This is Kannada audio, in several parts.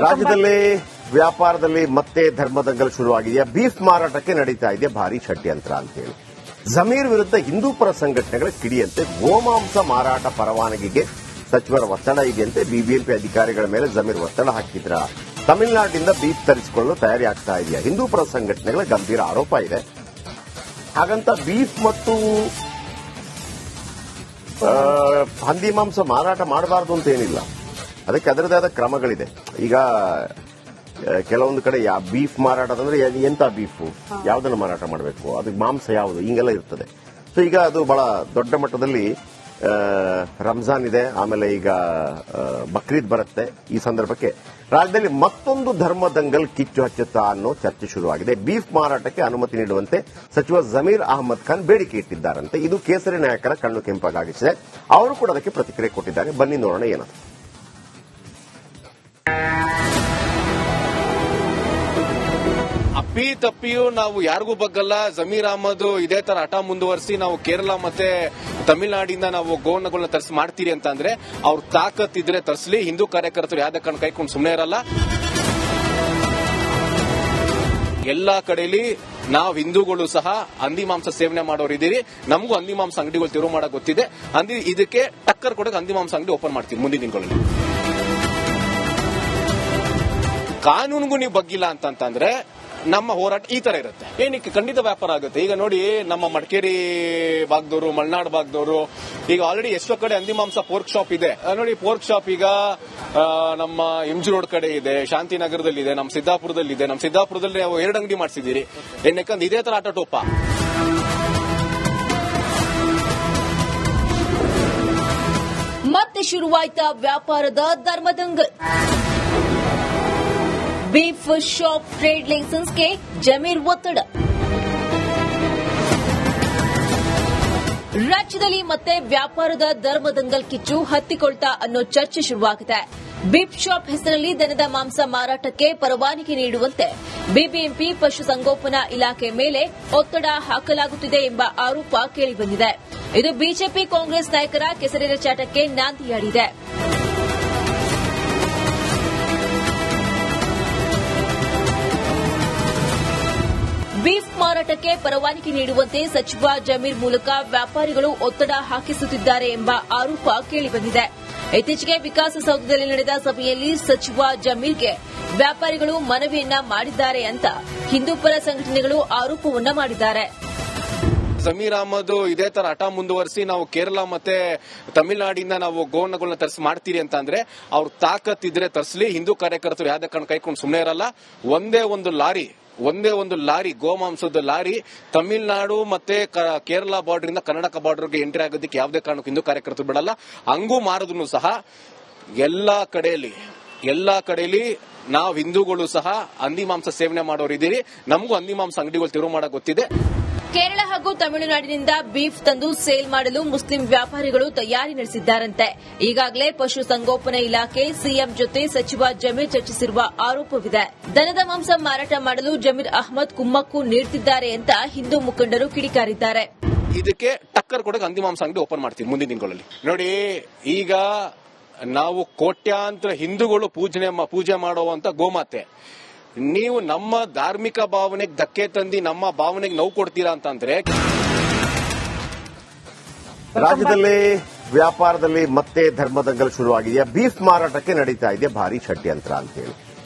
ರಾಜ್ಯದಲ್ಲಿ ವ್ಯಾಪಾರದಲ್ಲಿ ಮತ್ತೆ ಧರ್ಮದಂಗಲ್ ಶುರುವಾಗಿದೆಯಾ? ಬೀಫ್ ಮಾರಾಟಕ್ಕೆ ನಡೀತಾ ಇದೆ ಭಾರಿ ಷಡ್ಯಂತ್ರ ಅಂತೇಳಿ ಜಮೀರ್ ವಿರುದ್ಧ ಹಿಂದೂಪರ ಸಂಘಟನೆಗಳ ಕಿಡಿಯಂತೆ ಗೋಮಾಂಸ ಮಾರಾಟ ಪರವಾನಗಿಗೆ ಸಚಿವರ ಒತ್ತಡ ಇದೆಯಂತೆ. ಬಿಬಿಎಂಪಿ ಅಧಿಕಾರಿಗಳ ಮೇಲೆ ಜಮೀರ್ ಒತ್ತಡ ಹಾಕಿದ್ರ. ತಮಿಳುನಾಡಿನಿಂದ ಬೀಫ್ ತರಿಸಿಕೊಳ್ಳಲು ತಯಾರಿ ಆಗ್ತಾ ಇದೆಯಾ? ಹಿಂದೂಪರ ಸಂಘಟನೆಗಳ ಗಂಭೀರ ಆರೋಪ ಇದೆ. ಹಾಗಂತ ಬೀಫ್ ಮತ್ತು ಹಂದಿ ಮಾಂಸ ಮಾರಾಟ ಮಾಡಬಾರದು ಅಂತ ಏನಿಲ್ಲ, ಅದಕ್ಕೆ ಅದರದೇ ಆದ ಕ್ರಮಗಳಿದೆ. ಈಗ ಕೆಲವೊಂದು ಕಡೆ ಬೀಫ್ ಮಾರಾಟ ಅಂದ್ರೆ ಎಂತ ಬೀಫು, ಯಾವ್ದನ್ನು ಮಾರಾಟ ಮಾಡಬೇಕು, ಅದಕ್ಕೆ ಮಾಂಸ ಯಾವುದು, ಹಿಂಗೆಲ್ಲ ಇರ್ತದೆ. ಸೊ ಈಗ ಅದು ಬಹಳ ದೊಡ್ಡ ಮಟ್ಟದಲ್ಲಿ ರಂಜಾನ್ ಇದೆ, ಆಮೇಲೆ ಈಗ ಬಕ್ರೀದ್ ಬರುತ್ತೆ. ಈ ಸಂದರ್ಭಕ್ಕೆ ರಾಜ್ಯದಲ್ಲಿ ಮತ್ತೊಂದು ಧರ್ಮದಂಗಲ್ ಕಿಚ್ಚು ಹಚ್ಚುತ್ತಾ ಅನ್ನೋ ಚರ್ಚೆ ಶುರುವಾಗಿದೆ. ಬೀಫ್ ಮಾರಾಟಕ್ಕೆ ಅನುಮತಿ ನೀಡುವಂತೆ ಸಚಿವ ಜಮೀರ್ ಅಹಮದ್ ಖಾನ್ ಬೇಡಿಕೆ ಇಟ್ಟಿದ್ದಾರಂತೆ. ಇದು ಕೇಸರಿ ನಾಯಕರ ಕಣ್ಣು ಕೆಂಪಗಾಗಿಸಿದೆ. ಅವರು ಕೂಡ ಅದಕ್ಕೆ ಪ್ರತಿಕ್ರಿಯೆ ಕೊಟ್ಟಿದ್ದಾರೆ. ಬನ್ನಿ ನೋಡೋಣ ಏನದು. ಅಪ್ಪಿ ತಪ್ಪಿಯೂ ನಾವು ಯಾರಿಗೂ ಬಗ್ಗಲ್ಲ. ಜಮೀರ್ ಅಹಮದ್ ಇದೇ ತರ ಹಠ ಮುಂದುವರಿಸಿ ನಾವು ಕೇರಳ ಮತ್ತೆ ತಮಿಳುನಾಡಿಂದ ನಾವು ಗೋವನ್ನಗಳನ್ನ ತರಿಸಿ ಮಾಡ್ತೀರಿ ಅಂತ ಅಂದ್ರೆ ಅವ್ರ ತಾಕತ್ತಿದ್ರೆ ತರಿಸಲಿ. ಹಿಂದೂ ಕಾರ್ಯಕರ್ತರು ಯಾವ್ದೇ ಕಾರಣ ಕೈಕೊಂಡು ಸುಮ್ಮನೆ ಇರಲ್ಲ. ಎಲ್ಲಾ ಕಡೆಯಲ್ಲಿ ನಾವು ಹಿಂದೂಗಳು ಸಹ ಹಂದಿ ಮಾಂಸ ಸೇವನೆ ಮಾಡೋರಿದ್ದೀರಿ. ನಮಗೂ ಹಂದಿ ಮಾಂಸ ಅಂಗಡಿಗಳು ತೆರವು ಮಾಡಕ್ ಗೊತ್ತಿದೆ. ಇದಕ್ಕೆ ಟಕ್ಕರ್ ಕೊಡಕ್ಕೆ ಹಂದಿ ಮಾಂಸ ಅಂಗಡಿ ಓಪನ್ ಮಾಡ್ತೀವಿ ಮುಂದಿನ ದಿನಗಳಲ್ಲಿ. ಕಾನೂನಿಗೂ ನೀವು ಬಗ್ಗಿಲ್ಲ ಅಂತಂದ್ರೆ ನಮ್ಮ ಹೋರಾಟ ಈ ತರ ಇರುತ್ತೆ. ಏನಕ್ಕೆ ಖಂಡಿತ ವ್ಯಾಪಾರ ಆಗುತ್ತೆ. ಈಗ ನೋಡಿ, ನಮ್ಮ ಮಡಿಕೇರಿ ಭಾಗದವರು, ಮಲೆನಾಡು ಭಾಗದವರು ಈಗ ಆಲ್ರೆಡಿ ಎಷ್ಟೋ ಕಡೆ ಹಂದಿ ಮಾಂಸ ಪೋರ್ಕ್ ಶಾಪ್ ಇದೆ ನೋಡಿ. ಪೋರ್ಕ್ ಶಾಪ್ ಈಗ ನಮ್ಮ ಎಂಜಿ ರೋಡ್ ಕಡೆ ಇದೆ, ಶಾಂತಿನಗರದಲ್ಲಿ ಇದೆ, ನಮ್ಮ ಸಿದ್ದಾಪುರದಲ್ಲಿ ಇದೆ. ನಮ್ಮ ಸಿದ್ದಾಪುರದಲ್ಲಿ ನಾವು 2 ಅಂಗಡಿ ಮಾಡಿಸಿದ್ದೀರಿ. ಏನಕ್ಕಂದ್ರೆ ಇದೇ ತರ ಆಟ ಟೋಪ. ಮತ್ತೆ ಶುರುವಾಯ್ತಾ ವ್ಯಾಪಾರದ ಧರ್ಮದಂಗಲ್. ಬೀಫ್ ಶಾಪ್ ಟ್ರೇಡ್ ಲೈಸೆನ್ಸ್ಗೆ ಜಮೀರ್ ಒತ್ತಡ. ರಾಜ್ಯದಲ್ಲಿ ಮತ್ತೆ ವ್ಯಾಪಾರದ ಧರ್ಮದಂಗಲ್ ಕಿಚ್ಚು ಹತ್ತಿಕೊಳ್ತಾ ಅನ್ನೋ ಚರ್ಚೆ ಶುರುವಾಗಿದೆ. ಬೀಫ್ ಶಾಪ್ ಹೆಸರಲ್ಲಿ ದನದ ಮಾಂಸ ಮಾರಾಟಕ್ಕೆ ಪರವಾನಗಿ ನೀಡುವಂತೆ ಬಿಬಿಎಂಪಿ ಪಶುಸಂಗೋಪನಾ ಇಲಾಖೆ ಮೇಲೆ ಒತ್ತಡ ಹಾಕಲಾಗುತ್ತಿದೆ ಎಂಬ ಆರೋಪ ಕೇಳಿಬಂದಿದೆ. ಇದು ಬಿಜೆಪಿ ಕಾಂಗ್ರೆಸ್ ನಾಯಕರ ಕೆಸರಿನ ಚಾಟಕ್ಕೆ ನಾಂದಿಯಾಡಿದೆ. ಬೀಫ್ ಮಾರಾಟಕ್ಕೆ ಪರವಾನಗಿ ನೀಡುವಂತೆ ಸಚಿವ ಜಮೀರ್ ಮೂಲಕ ವ್ಯಾಪಾರಿಗಳು ಒತ್ತಡ ಹಾಕಿಸುತ್ತಿದ್ದಾರೆ ಎಂಬ ಆರೋಪ ಕೇಳಿಬಂದಿದೆ. ಇತ್ತೀಚೆಗೆ ವಿಕಾಸಸೌಧದಲ್ಲಿ ನಡೆದ ಸಭೆಯಲ್ಲಿ ಸಚಿವ ಜಮೀರ್ಗೆ ವ್ಯಾಪಾರಿಗಳು ಮನವಿಯನ್ನ ಮಾಡಿದ್ದಾರೆ ಅಂತ ಹಿಂದೂಪರ ಸಂಘಟನೆಗಳು ಆರೋಪವನ್ನ ಮಾಡಿದ್ದಾರೆ. ಜಮೀರ್ ಅಹಮದ್ ಇದೇ ತರ ಹಠ ಮುಂದುವರಿಸಿ ನಾವು ಕೇರಳ ಮತ್ತೆ ತಮಿಳುನಾಡಿಂದ ನಾವು ಗೋವನ್ನಗಳನ್ನ ತರಿಸಿ ಮಾಡ್ತೀರಿ ಅಂತ ಅಂದ್ರೆ ಅವ್ರ ತಾಕತ್ತಿದ್ರೆ ತರಿಸಲಿ. ಹಿಂದೂ ಕಾರ್ಯಕರ್ತರು ಯಾವ್ದೇ ಕಾರಣ ಕೈಕೊಂಡು ಸುಮ್ಮನೆ ಇರಲ್ಲ. ಒಂದೇ ಒಂದು ಲಾರಿ ಗೋಮಾಂಸದ ಲಾರಿ ತಮಿಳುನಾಡು ಮತ್ತೆ ಕೇರಳ ಬಾರ್ಡರ್ ಇಂದ ಕರ್ನಾಟಕ ಬಾರ್ಡರ್ಗೆ ಎಂಟ್ರಿ ಆಗೋದಕ್ಕೆ ಯಾವುದೇ ಕಾರಣಕ್ಕೂ ಹಿಂದೂ ಕಾರ್ಯಕರ್ತರು ಬಿಡಲ್ಲ. ಹಂಗೂ ಮಾರಿದ್ರು ಸಹ ಎಲ್ಲಾ ಕಡೆಯಲ್ಲಿ ನಾವು ಹಿಂದೂಗಳು ಸಹ ಹಂದಿ ಮಾಂಸ ಸೇವನೆ ಮಾಡೋರಿದ್ದೀರಿ. ನಮಗೂ ಹಂದಿ ಮಾಂಸ ಅಂಗಡಿಗಳು ತೆರವು ಮಾಡಕ್ ಗೊತ್ತಿದೆ. ಕೇರಳ ಹಾಗೂ ತಮಿಳುನಾಡಿನಿಂದ ಬೀಫ್ ತಂದು ಸೇಲ್ ಮಾಡಲು ಮುಸ್ಲಿಂ ವ್ಯಾಪಾರಿಗಳು ತಯಾರಿ ನಡೆಸಿದ್ದಾರಂತೆ. ಈಗಾಗಲೇ ಪಶುಸಂಗೋಪನಾ ಇಲಾಖೆ ಸಿಎಂ ಜೊತೆ ಸಚಿವ ಜಮೀರ್ ಚರ್ಚಿಸಿರುವ ಆರೋಪವಿದೆ. ದನದ ಮಾಂಸ ಮಾರಾಟ ಮಾಡಲು ಜಮೀರ್ ಅಹಮದ್ ಕುಮ್ಮಕ್ಕು ನೀಡುತ್ತಿದ್ದಾರೆ ಅಂತ ಹಿಂದೂ ಮುಖಂಡರು ಕಿಡಿಕಾರಿದ್ದಾರೆ. ಇದಕ್ಕೆ ಟಕ್ಕರ್ ಕೊಡಕ್ಕೆ ಹಂದಿ ಮಾಂಸ ಅಂಗಡಿ ಓಪನ್ ಮಾಡ್ತೀವಿ ಮುಂದಿನ ದಿನಗಳಲ್ಲಿ. ನೋಡಿ, ಈಗ ನಾವು ಕೋಟ್ಯಾಂತರ ಹಿಂದೂಗಳು ಪೂಜೆ ಮಾಡುವಂತ ಗೋಮಾತೆ, ನೀವು ನಮ್ಮ ಧಾರ್ಮಿಕ ಭಾವನೆಗೆ ಧಕ್ಕೆ ತಂದಿ ನಮ್ಮ ಭಾವನೆಗೆ ನೋವು ಕೊಡ್ತೀರಾ ಅಂತಂದ್ರೆ. ರಾಜ್ಯದಲ್ಲಿ ವ್ಯಾಪಾರದಲ್ಲಿ ಮತ್ತೆ ಧರ್ಮದಂಗಲ್ ಶುರುವಾಗಿದೆಯಾ? ಬೀಫ್ ಮಾರಾಟಕ್ಕೆ ನಡೀತಾ ಇದೆ ಭಾರಿ ಷಡ್ಯಂತ್ರ ಅಂತೇಳಿ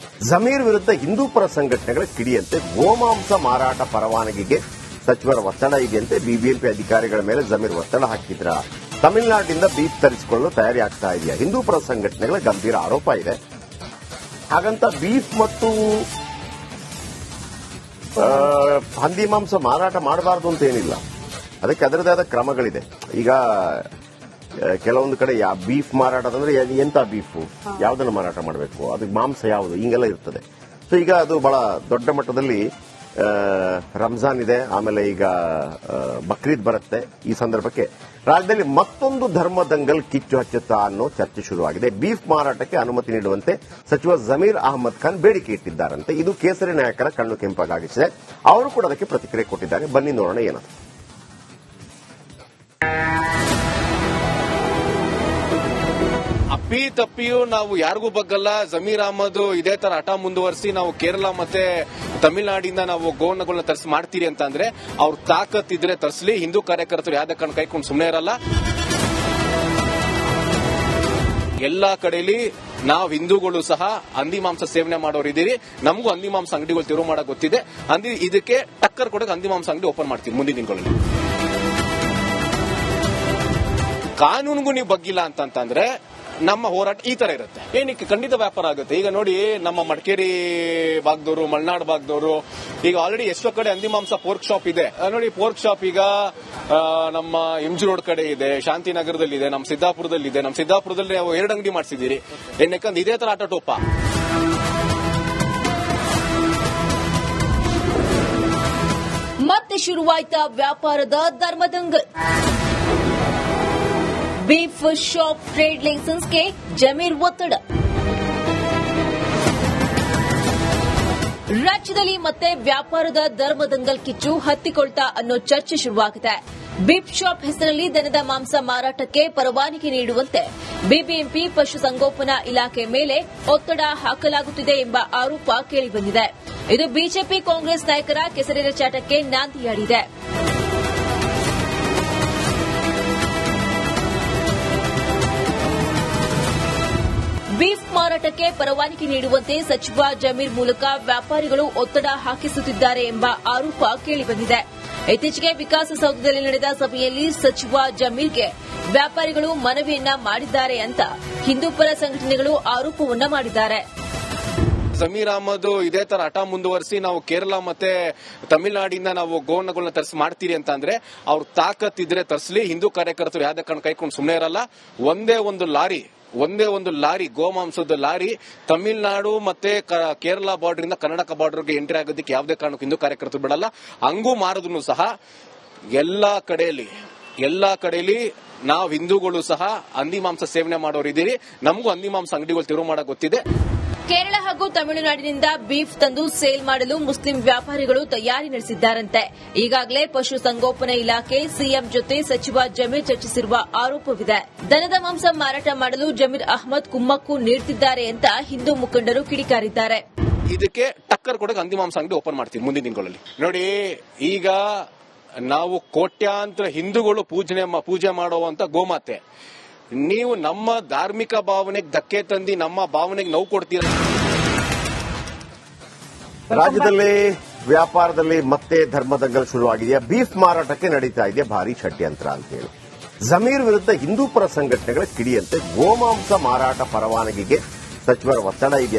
ಜಮೀರ್ ವಿರುದ್ಧ ಹಿಂದೂಪರ ಸಂಘಟನೆಗಳ ಕಿಡಿಯಂತೆ ಗೋಮಾಂಸ ಮಾರಾಟ ಪರವಾನಗಿಗೆ ಸಚಿವರ ಒತ್ತಡ ಇದೆಯಂತೆ. ಬಿಬಿಎಂಪಿ ಅಧಿಕಾರಿಗಳ ಮೇಲೆ ಜಮೀರ್ ಒತ್ತಡ ಹಾಕಿದ್ರ. ತಮಿಳುನಾಡಿನಿಂದ ಬೀಫ್ ತರಿಸಿಕೊಳ್ಳಲು ತಯಾರಿ ಆಗ್ತಾ ಇದೆಯಾ? ಹಿಂದೂಪರ ಸಂಘಟನೆಗಳ ಗಂಭೀರ ಆರೋಪ ಇದೆ. ಹಾಗಂತ ಬೀಫ್ ಮತ್ತು ಹಂದಿ ಮಾಂಸ ಮಾರಾಟ ಮಾಡಬಾರದು ಅಂತ ಏನಿಲ್ಲ, ಅದಕ್ಕೆ ಅದರದೇ ಆದ ಕ್ರಮಗಳಿದೆ. ಈಗ ಕೆಲವೊಂದು ಕಡೆ ಬೀಫ್ ಮಾರಾಟ ಅಂದ್ರೆ ಎಂತ ಬೀಫು, ಯಾವ್ದನ್ನು ಮಾರಾಟ ಮಾಡಬೇಕು, ಅದಕ್ಕೆ ಮಾಂಸ ಯಾವುದು, ಹಿಂಗೆಲ್ಲ ಇರ್ತದೆ. ಸೊ ಈಗ ಅದು ಬಹಳ ದೊಡ್ಡ ಮಟ್ಟದಲ್ಲಿ ರಂಜಾನ್ ಇದೆ, ಆಮೇಲೆ ಈಗ ಬಕ್ರೀದ್ ಬರುತ್ತೆ. ಈ ಸಂದರ್ಭಕ್ಕೆ ರಾಜ್ಯದಲ್ಲಿ ಮತ್ತೊಂದು ಧರ್ಮದಂಗಲ್ ಕಿಚ್ಚು ಹಚ್ಚುತ್ತಾ ಅನ್ನೋ ಚರ್ಚೆ ಶುರುವಾಗಿದೆ. ಬೀಫ್ ಮಾರಾಟಕ್ಕೆ ಅನುಮತಿ ನೀಡುವಂತೆ ಸಚಿವ ಜಮೀರ್ ಅಹಮದ್ ಖಾನ್ ಬೇಡಿಕೆ ಇಟ್ಟಿದ್ದಾರಂತೆ. ಇದು ಕೇಸರಿ ನಾಯಕರ ಕಣ್ಣು ಕೆಂಪಗಾಗಿಸಿದೆ. ಅವರು ಕೂಡ ಅದಕ್ಕೆ ಪ್ರತಿಕ್ರಿಯೆ ಕೊಟ್ಟಿದ್ದಾರೆ. ಬನ್ನಿ ನೋಡೋಣ ಏನದು. ತಪ್ಪಿಯೂ ನಾವು ಯಾರಿಗೂ ಬಗ್ಗಲ್ಲ. ಜಮೀರ್ ಅಹಮದ್ ಇದೇ ತರ ಹಠ ಮುಂದುವರಿಸಿ ನಾವು ಕೇರಳ ಮತ್ತೆ ತಮಿಳುನಾಡಿಂದ ನಾವು ಗೋವನ್ನಗಳನ್ನ ತರಿಸಿ ಮಾಡ್ತೀರಿ ಅಂತ ಅಂದ್ರೆ ಅವ್ರ ತಾಕತ್ತಿದ್ರೆ ತರಿಸಲಿ. ಹಿಂದೂ ಕಾರ್ಯಕರ್ತರು ಯಾವ್ದೇ ಕಾರಣ ಕೈಕೊಂಡು ಸುಮ್ಮನೆ ಇರಲ್ಲ. ಎಲ್ಲಾ ಕಡೆಯಲ್ಲಿ ನಾವು ಹಿಂದೂಗಳು ಸಹ ಹಂದಿ ಮಾಂಸ ಸೇವನೆ ಮಾಡೋರಿದ್ದೀರಿ. ನಮಗೂ ಹಂದಿ ಮಾಂಸ ಅಂಗಡಿಗಳು ತೆರವು ಮಾಡಕ್ ಗೊತ್ತಿದೆ. ಇದಕ್ಕೆ ಟಕ್ಕರ್ ಕೊಡಕ್ಕೆ ಹಂದಿ ಮಾಂಸ ಅಂಗಡಿ ಓಪನ್ ಮಾಡ್ತೀವಿ ಮುಂದಿನ ದಿನಗಳಲ್ಲಿ. ಕಾನೂನಿಗೂ ನೀವು ಬಗ್ಗಿಲ್ಲ ಅಂತಂದ್ರೆ ನಮ್ಮ ಹೋರಾಟ ಈ ತರ ಇರುತ್ತೆ. ಏನಕ್ಕೆ ಖಂಡಿತ ವ್ಯಾಪಾರ ಆಗುತ್ತೆ. ಈಗ ನೋಡಿ, ನಮ್ಮ ಮಡಿಕೇರಿ ಭಾಗದವರು, ಮಲೆನಾಡು ಭಾಗದವರು ಈಗ ಆಲ್ರೆಡಿ ಎಷ್ಟೋ ಕಡೆ ಹಂದಿ ಮಾಂಸ ಪೋರ್ಕ್ ಶಾಪ್ ಇದೆ ನೋಡಿ. ಪೋರ್ಕ್ ಶಾಪ್ ಈಗ ನಮ್ಮ ಎಂಜಿ ರೋಡ್ ಕಡೆ ಇದೆ, ಶಾಂತಿನಗರದಲ್ಲಿ ಇದೆ, ನಮ್ಮ ಸಿದ್ದಾಪುರದಲ್ಲಿ ಇದೆ. ನಮ್ಮ ಸಿದ್ದಾಪುರದಲ್ಲಿ ನಾವು 2 ಅಂಗಡಿ ಮಾಡಿಸಿದ್ದೀರಿ. ಏನಕ್ಕಂದ್ರೆ ಇದೇ ತರ ಆಟ ಟೋಪ. ಮತ್ತೆ ಶುರುವಾಯ್ತಾ ವ್ಯಾಪಾರದ ಧರ್ಮದಂಗಲ್. ಬೀಫ್ ಶಾಪ್ ಟ್ರೇಡ್ ಲೈಸೆನ್ಸ್ಗೆ ಜಮೀರ್ ಒತ್ತಡ. ರಾಜ್ಯದಲ್ಲಿ ಮತ್ತೆ ವ್ಯಾಪಾರದ ಧರ್ಮದಂಗಲ್ ಕಿಚ್ಚು ಹತ್ತಿಕೊಳ್ತಾ ಅನ್ನೋ ಚರ್ಚೆ ಶುರುವಾಗಿದೆ. ಬೀಫ್ ಶಾಪ್ ಹೆಸರಲ್ಲಿ ದನದ ಮಾಂಸ ಮಾರಾಟಕ್ಕೆ ಪರವಾನಗಿ ನೀಡುವಂತೆ ಬಿಬಿಎಂಪಿ ಪಶುಸಂಗೋಪನಾ ಇಲಾಖೆ ಮೇಲೆ ಒತ್ತಡ ಹಾಕಲಾಗುತ್ತಿದೆ ಎಂಬ ಆರೋಪ ಕೇಳಿಬಂದಿದೆ. ಇದು ಬಿಜೆಪಿ ಕಾಂಗ್ರೆಸ್ ನಾಯಕರ ಕೆಸರಿನ ಚಾಟಕ್ಕೆ ನಾಂದಿಯಾಡಿದೆ. ಬೀಫ್ ಮಾರಾಟಕ್ಕೆ ಪರವಾನಗಿ ನೀಡುವಂತೆ ಸಚಿವ ಜಮೀರ್ ಮೂಲಕ ವ್ಯಾಪಾರಿಗಳು ಒತ್ತಡ ಹಾಕಿಸುತ್ತಿದ್ದಾರೆ ಎಂಬ ಆರೋಪ ಕೇಳಿಬಂದಿದೆ. ಇತ್ತೀಚೆಗೆ ವಿಕಾಸಸೌಧದಲ್ಲಿ ನಡೆದ ಸಭೆಯಲ್ಲಿ ಸಚಿವ ಜಮೀರ್ಗೆ ವ್ಯಾಪಾರಿಗಳು ಮನವಿಯನ್ನ ಮಾಡಿದ್ದಾರೆ ಅಂತ ಹಿಂದೂಪರ ಸಂಘಟನೆಗಳು ಆರೋಪವನ್ನ ಮಾಡಿದ್ದಾರೆ. ಜಮೀರ್ ಅಹಮದ್ ಇದೇ ತರ ಹಠ ಮುಂದುವರಿಸಿ ನಾವು ಕೇರಳ ಮತ್ತೆ ತಮಿಳುನಾಡಿಂದ ನಾವು ಗೋವನ್ನಗಳನ್ನ ತರಿಸಿ ಮಾಡ್ತೀರಿ ಅಂತ ಅಂದ್ರೆ ಅವ್ರ ತಾಕತ್ತಿದ್ರೆ ತರಿಸಲಿ. ಹಿಂದೂ ಕಾರ್ಯಕರ್ತರು ಯಾವ್ದೇ ಕಾರಣ ಕೈಕೊಂಡು ಸುಮ್ಮನೆ ಇರಲ್ಲ. ಒಂದೇ ಒಂದು ಲಾರಿ ಗೋಮಾಂಸದ ಲಾರಿ ತಮಿಳುನಾಡು ಮತ್ತೆ ಕೇರಳ ಬಾರ್ಡರ್ ಇಂದ ಕರ್ನಾಟಕ ಬಾರ್ಡರ್ಗೆ ಎಂಟ್ರಿ ಆಗೋದಕ್ಕೆ ಯಾವುದೇ ಕಾರಣಕ್ಕೂ ಹಿಂದೂ ಕಾರ್ಯಕರ್ತರು ಬಿಡಲ್ಲ. ಹಂಗೂ ಮಾರಿದ್ರು ಸಹ ಎಲ್ಲಾ ಕಡೆಯಲ್ಲಿ ನಾವು ಹಿಂದೂಗಳು ಸಹ ಹಂದಿ ಮಾಂಸ ಸೇವನೆ ಮಾಡೋರಿದ್ದೀರಿ. ನಮಗೂ ಹಂದಿ ಮಾಂಸ ಅಂಗಡಿಗಳು ತೆರವು ಮಾಡಕ್ ಗೊತ್ತಿದೆ. ಕೇರಳ ಹಾಗೂ ತಮಿಳುನಾಡಿನಿಂದ ಬೀಫ್ ತಂದು ಸೇಲ್ ಮಾಡಲು ಮುಸ್ಲಿಂ ವ್ಯಾಪಾರಿಗಳು ತಯಾರಿ ನಡೆಸಿದ್ದಾರಂತೆ. ಈಗಾಗಲೇ ಪಶುಸಂಗೋಪನಾ ಇಲಾಖೆ ಸಿಎಂ ಜೊತೆ ಸಚಿವ ಜಮೀರ್ ಚರ್ಚಿಸಿರುವ ಆರೋಪವಿದೆ. ದನದ ಮಾಂಸ ಮಾರಾಟ ಮಾಡಲು ಜಮೀರ್ ಅಹಮದ್ ಕುಮ್ಮಕ್ಕು ನೀಡುತ್ತಿದ್ದಾರೆ ಅಂತ ಹಿಂದೂ ಮುಖಂಡರು ಕಿಡಿಕಾರಿದ್ದಾರೆ. ಇದಕ್ಕೆ ಟಕ್ಕರ್ ಕೊಡಕ್ಕೆ ಹಂದಿ ಮಾಂಸ ಅಂಗಡಿ ಓಪನ್ ಮಾಡ್ತೀವಿ ಮುಂದಿನ ದಿನಗಳಲ್ಲಿ. ನೋಡಿ, ಈಗ ನಾವು ಕೋಟ್ಯಾಂತರ ಹಿಂದೂಗಳು ಪೂಜೆ ಮಾಡುವಂತ ಗೋಮಾತೆ, ನೀವು ನಮ್ಮ ಧಾರ್ಮಿಕ ಭಾವನೆಗೆ ಧಕ್ಕೆ ತಂದು ನಮ್ಮ ಭಾವನೆಗೆ ನೋವು ಕೊಡ್ತೀರ. ರಾಜ್ಯದಲ್ಲಿ ವ್ಯಾಪಾರದಲ್ಲಿ ಮತ್ತೆ ಧರ್ಮದಂಗಲ್ ಶುರುವಾಗಿದೆಯಾ? ಬೀಫ್ ಮಾರಾಟಕ್ಕೆ ನಡೀತಾ ಇದೆಯಾ ಭಾರಿ ಷಡ್ಯಂತ್ರ ಅಂತ ಹೇಳಿ ಜಮೀರ್ ವಿರುದ್ಧ ಹಿಂದೂಪರ ಸಂಘಟನೆಗಳ ಕಿಡಿಯಂತೆ ಗೋಮಾಂಸ ಮಾರಾಟ ಪರವಾನಗಿಗೆ ಸಚಿವರ ಒತ್ತಡ ಇದೆ.